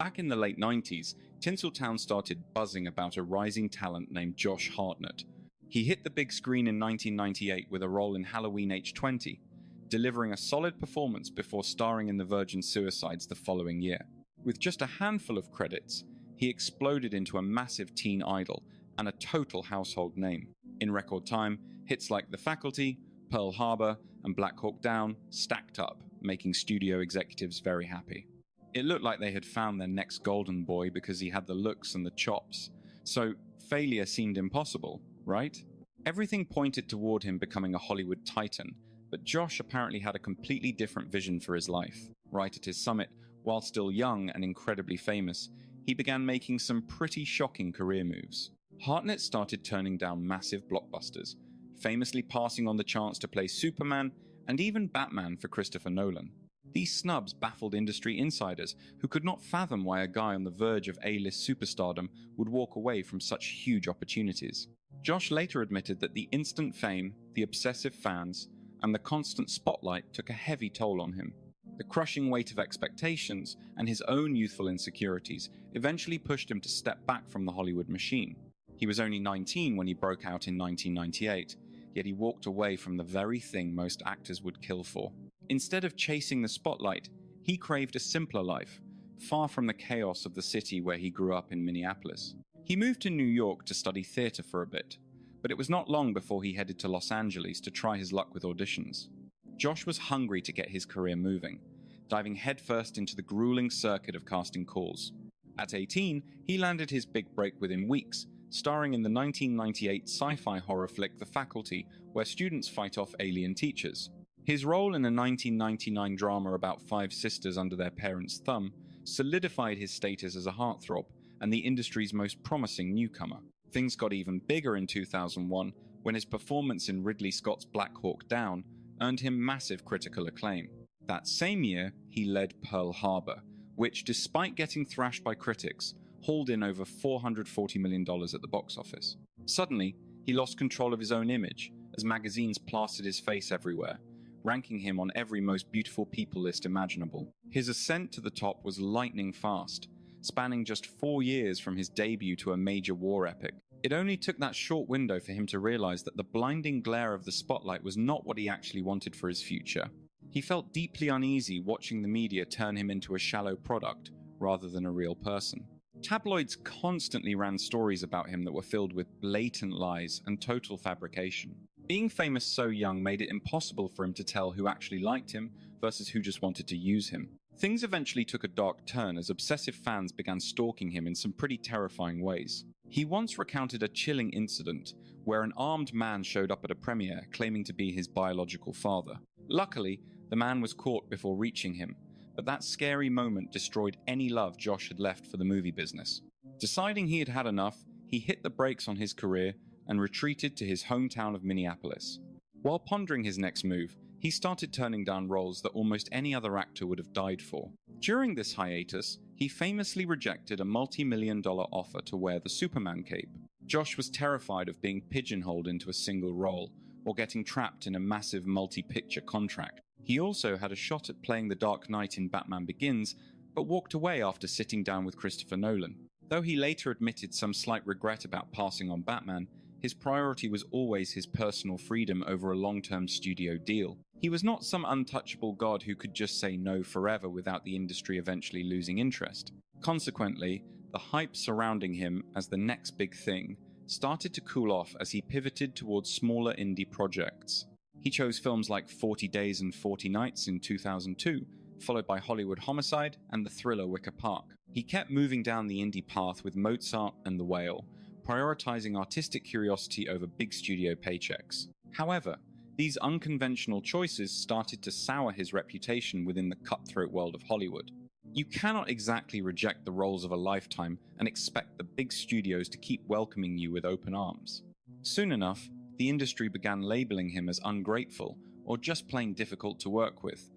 Back in the late 90s, Tinseltown started buzzing about a rising talent named Josh Hartnett. He hit the big screen in 1998 with a role in Halloween H20, delivering a solid performance before starring in The Virgin Suicides the following year. With just a handful of credits, he exploded into a massive teen idol and a total household name. In record time, hits like The Faculty, Pearl Harbor, and Black Hawk Down stacked up, making studio executives very happy. It looked like they had found their next golden boy because he had the looks and the chops, so failure seemed impossible, right? Everything pointed toward him becoming a Hollywood titan, but Josh apparently had a completely different vision for his life. Right at his summit, while still young and incredibly famous, he began making some pretty shocking career moves. Hartnett started turning down massive blockbusters, famously passing on the chance to play Superman and even Batman for Christopher Nolan. These snubs baffled industry insiders who could not fathom why a guy on the verge of A-list superstardom would walk away from such huge opportunities. Josh later admitted that the instant fame, the obsessive fans, and the constant spotlight took a heavy toll on him. The crushing weight of expectations and his own youthful insecurities eventually pushed him to step back from the Hollywood machine. He was only 19 when he broke out in 1998, yet he walked away from the very thing most actors would kill for. Instead of chasing the spotlight, he craved a simpler life, far from the chaos of the city where he grew up in Minneapolis. He moved to New York to study theater for a bit, but it was not long before he headed to Los Angeles to try his luck with auditions. Josh was hungry to get his career moving, diving headfirst into the grueling circuit of casting calls. At 18, he landed his big break within weeks, starring in the 1998 sci-fi horror flick The Faculty, where students fight off alien teachers. His role in a 1999 drama about 5 sisters under their parents' thumb solidified his status as a heartthrob and the industry's most promising newcomer. Things got even bigger in 2001 when his performance in Ridley Scott's Black Hawk Down earned him massive critical acclaim. That same year, he led Pearl Harbor, which, despite getting thrashed by critics, hauled in over $440 million at the box office. Suddenly, he lost control of his own image, as magazines plastered his face everywhere, ranking him on every most beautiful people list imaginable. His ascent to the top was lightning fast, spanning just 4 years from his debut to a major war epic. It only took that short window for him to realize that the blinding glare of the spotlight was not what he actually wanted for his future. He felt deeply uneasy watching the media turn him into a shallow product, rather than a real person. Tabloids constantly ran stories about him that were filled with blatant lies and total fabrication. Being famous so young made it impossible for him to tell who actually liked him versus who just wanted to use him. Things eventually took a dark turn as obsessive fans began stalking him in some pretty terrifying ways. He once recounted a chilling incident where an armed man showed up at a premiere claiming to be his biological father. Luckily, the man was caught before reaching him, but that scary moment destroyed any love Josh had left for the movie business. Deciding he had had enough, he hit the brakes on his career and retreated to his hometown of Minneapolis. While pondering his next move, he started turning down roles that almost any other actor would have died for. During this hiatus, he famously rejected a multi-million-dollar offer to wear the Superman cape. Josh was terrified of being pigeonholed into a single role, or getting trapped in a massive multi-picture contract. He also had a shot at playing the Dark Knight in Batman Begins, but walked away after sitting down with Christopher Nolan. Though he later admitted some slight regret about passing on Batman, his priority was always his personal freedom over a long-term studio deal. He was not some untouchable god who could just say no forever without the industry eventually losing interest. Consequently, the hype surrounding him as the next big thing started to cool off as he pivoted towards smaller indie projects. He chose films like 40 Days and 40 Nights in 2002, followed by Hollywood Homicide and the thriller Wicker Park. He kept moving down the indie path with Mozart and The Whale, prioritizing artistic curiosity over big studio paychecks. However, these unconventional choices started to sour his reputation within the cutthroat world of Hollywood. You cannot exactly reject the roles of a lifetime and expect the big studios to keep welcoming you with open arms. Soon enough, the industry began labeling him as ungrateful or just plain difficult to work with.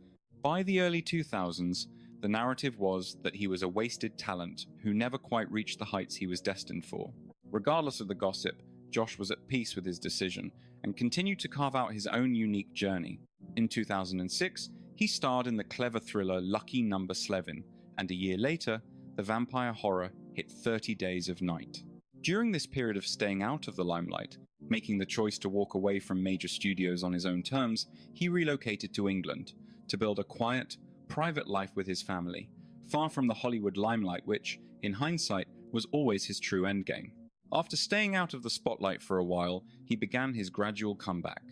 By the early 2000s, the narrative was that he was a wasted talent who never quite reached the heights he was destined for. Regardless of the gossip, Josh was at peace with his decision and continued to carve out his own unique journey. In 2006, he starred in the clever thriller Lucky Number Slevin, and a year later, the vampire horror hit 30 Days of Night. During this period of staying out of the limelight, making the choice to walk away from major studios on his own terms, he relocated to England to build a quiet, private life with his family, far from the Hollywood limelight which, in hindsight, was always his true endgame. After staying out of the spotlight for a while, he began his gradual comeback.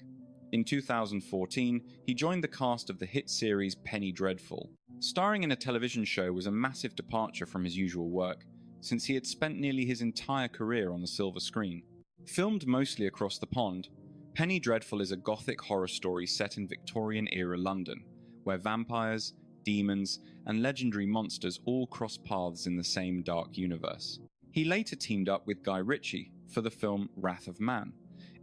In 2014, he joined the cast of the hit series Penny Dreadful. Starring in a television show was a massive departure from his usual work, since he had spent nearly his entire career on the silver screen. Filmed mostly across the pond, Penny Dreadful is a gothic horror story set in Victorian-era London, where vampires, demons, and legendary monsters all cross paths in the same dark universe. He later teamed up with Guy Ritchie for the film Wrath of Man.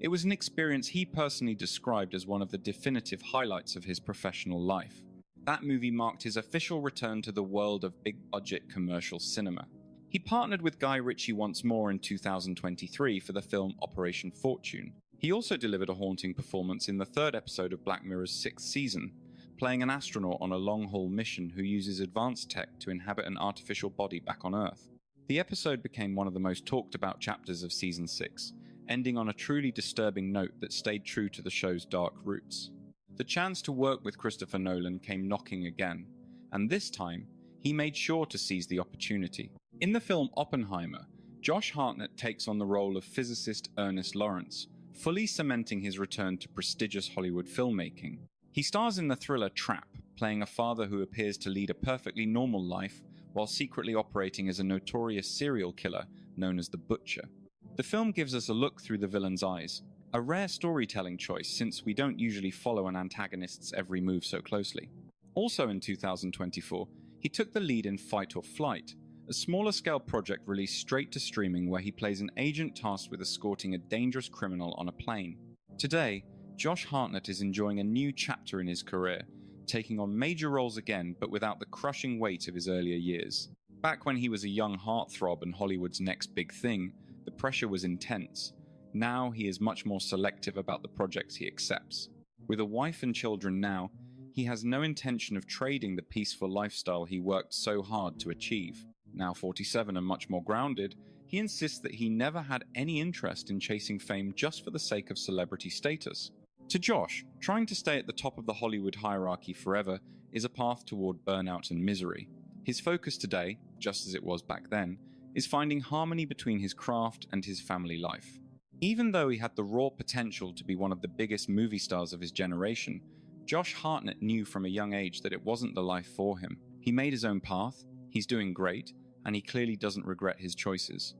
It was an experience he personally described as one of the definitive highlights of his professional life. That movie marked his official return to the world of big-budget commercial cinema. He partnered with Guy Ritchie once more in 2023 for the film Operation Fortune. He also delivered a haunting performance in the third episode of Black Mirror's sixth season, playing an astronaut on a long-haul mission who uses advanced tech to inhabit an artificial body back on Earth. The episode became one of the most talked-about chapters of Season 6, ending on a truly disturbing note that stayed true to the show's dark roots. The chance to work with Christopher Nolan came knocking again, and this time, he made sure to seize the opportunity. In the film Oppenheimer, Josh Hartnett takes on the role of physicist Ernest Lawrence, fully cementing his return to prestigious Hollywood filmmaking. He stars in the thriller Trap, playing a father who appears to lead a perfectly normal life while secretly operating as a notorious serial killer known as the Butcher. The film gives us a look through the villain's eyes, a rare storytelling choice since we don't usually follow an antagonist's every move so closely. Also in 2024, he took the lead in Fight or Flight, a smaller-scale project released straight to streaming where he plays an agent tasked with escorting a dangerous criminal on a plane. Today, Josh Hartnett is enjoying a new chapter in his career, taking on major roles again but without the crushing weight of his earlier years. Back when he was a young heartthrob and Hollywood's next big thing, the pressure was intense. Now he is much more selective about the projects he accepts. With a wife and children now, he has no intention of trading the peaceful lifestyle he worked so hard to achieve. Now 47 and much more grounded, he insists that he never had any interest in chasing fame just for the sake of celebrity status. To Josh, trying to stay at the top of the Hollywood hierarchy forever is a path toward burnout and misery. His focus today, just as it was back then, is finding harmony between his craft and his family life. Even though he had the raw potential to be one of the biggest movie stars of his generation, Josh Hartnett knew from a young age that it wasn't the life for him. He made his own path, he's doing great, and he clearly doesn't regret his choices.